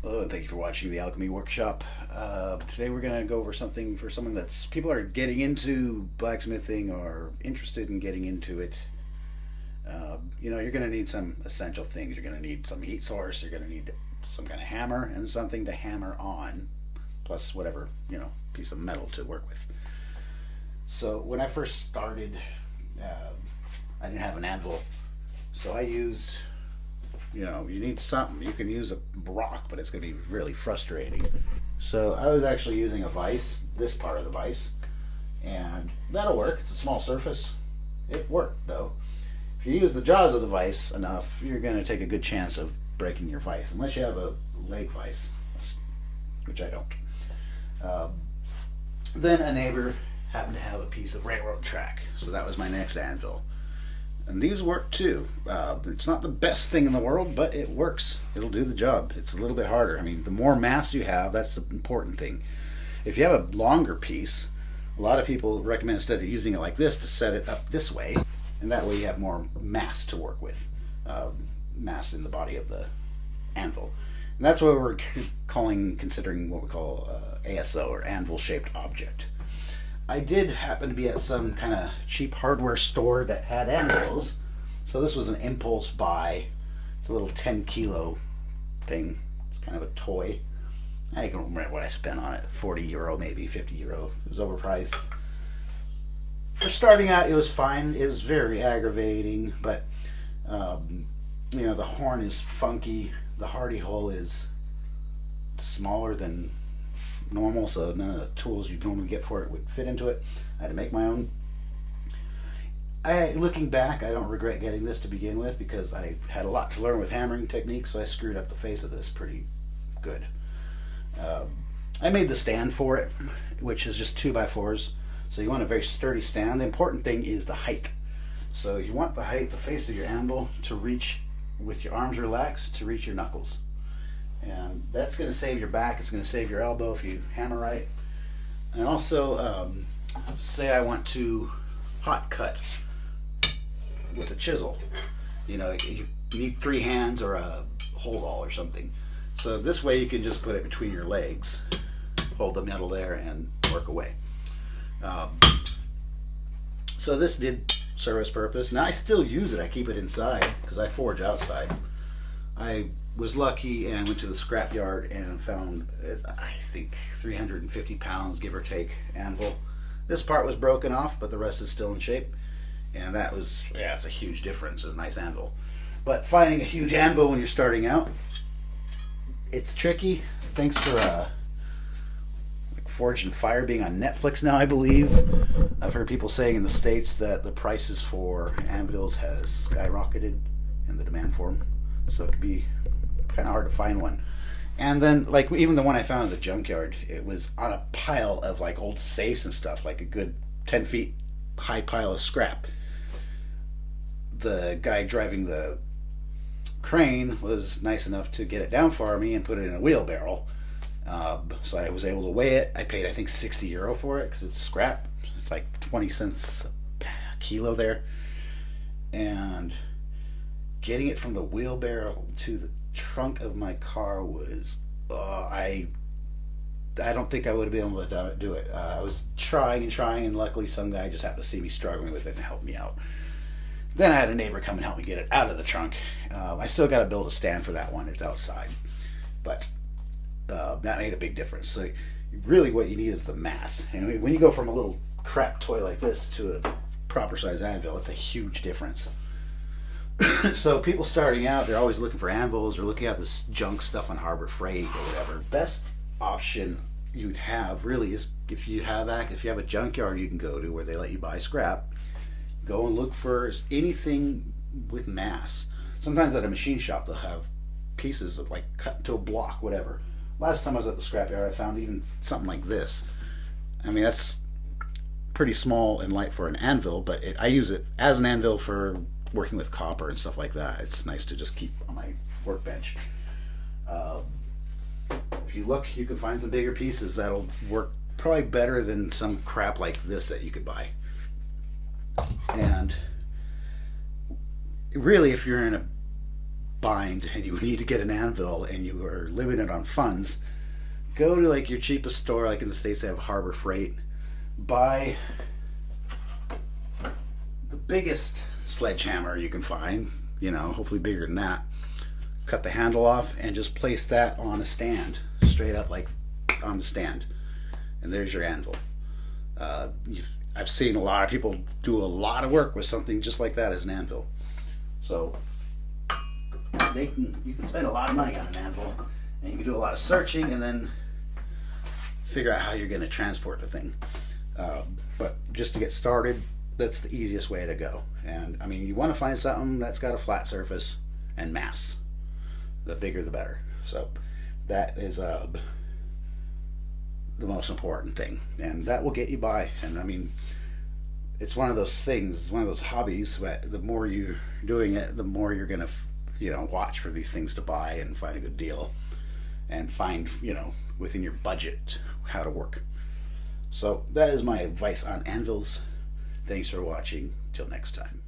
Hello, and thank you for watching the Alchemy Workshop. Today we're going to go over something for someone that's people are getting into blacksmithing or interested in getting into it. You're going to need some essential things. You're going to need some heat source. You're going to need some kind of hammer and something to hammer on, plus whatever piece of metal to work with. So when I first started, I didn't have an anvil, so I used. You need something. You can use a rock, but it's going to be really frustrating. So I was actually using a vise, this part of the vise, and that'll work. It's a small surface. It worked, though. If you use the jaws of the vise enough, you're going to take a good chance of breaking your vise, unless you have a leg vise, which I don't. Then a neighbor happened to have a piece of railroad track, so that was my next anvil. And these work too. It's not the best thing in the world, but it works. It'll do the job. It's a little bit harder. I mean, the more mass you have, that's the important thing. If you have a longer piece, a lot of people recommend instead of using it like this to set it up this way, and that way you have more mass to work with, mass in the body of the anvil. And that's what we're considering what we call ASO, or anvil-shaped object. I did happen to be at some kind of cheap hardware store that had anvils, so this was an impulse buy. It's a little 10 kilo thing. It's kind of a toy. I don't remember what I spent on it, 40 euro maybe, 50 euro. It was overpriced. For starting out, it was fine. It was very aggravating, but the horn is funky. The hardy hole is smaller than normal, so none of the tools you normally get for it would fit into it. I had to make my own. Looking back, I don't regret getting this to begin with, because I had a lot to learn with hammering techniques, so I screwed up the face of this pretty good. I made the stand for it, which is just 2x4s, so you want a very sturdy stand. The important thing is the height. So you want the height, the face of your anvil, to reach, with your arms relaxed, to reach your knuckles. And that's going to save your back. It's going to save your elbow if you hammer right. And also, say I want to hot cut with a chisel. You need 3 hands or a hold all or something. So this way you can just put it between your legs, hold the metal there, and work away. So this did serve its purpose. Now I still use it. I keep it inside because I forge outside. I was lucky and went to the scrap yard and found, I think, 350 pounds, give or take, anvil. This part was broken off, but the rest is still in shape. And that was, it's a huge difference. It's a nice anvil. But finding a huge anvil when you're starting out, it's tricky. Thanks for Forged in Fire being on Netflix now, I believe. I've heard people saying in the States that the prices for anvils has skyrocketed in the demand for them. So it could be kind of hard to find one. And then, even the one I found in the junkyard, it was on a pile of old safes and stuff, like a good 10 feet high pile of scrap. The guy driving the crane was nice enough to get it down for me and put it in a wheelbarrow. So I was able to weigh it. I paid, I think, 60 euro for it because it's scrap. It's like 20 cents a kilo there. And getting it from the wheelbarrow to the trunk of my car was, I don't think I would have been able to do it. I was trying, and luckily some guy just happened to see me struggling with it and helped me out. Then I had a neighbor come and help me get it out of the trunk. I still got to build a stand for that one. It's outside. But that made a big difference. So really what you need is the mass. And when you go from a little crap toy like this to a proper size anvil, it's a huge difference. So people starting out, they're always looking for anvils or looking at this junk stuff on Harbor Freight or whatever. Best option you'd have really is if you have a junkyard you can go to where they let you buy scrap, go and look for anything with mass. Sometimes at a machine shop they'll have pieces of cut into a block, whatever. Last time I was at the scrapyard, I found even something like this. I mean, that's pretty small and light for an anvil, but I use it as an anvil for working with copper and stuff like that. It's nice to just keep on my workbench. If you look, you can find some bigger pieces that'll work probably better than some crap like this that you could buy. And really, if you're in a bind and you need to get an anvil and you are limited on funds, go to like your cheapest store. Like in the States, they have Harbor Freight. Buy the biggest sledgehammer you can find, hopefully bigger than that. Cut the handle off and just place that on a stand, straight up like on the stand. And there's your anvil. I've seen a lot of people do a lot of work with something just like that as an anvil. So you can spend a lot of money on an anvil, and you can do a lot of searching and then figure out how you're going to transport the thing. But just to get started, that's the easiest way to go. And I mean, you want to find something that's got a flat surface and mass. The bigger the better. So that is the most important thing, and that will get you by. And I mean, it's one of those things, one of those hobbies that the more you're doing it, the more you're gonna watch for these things to buy and find a good deal and find within your budget how to work. So that is my advice on anvils. Thanks for watching. Till next time.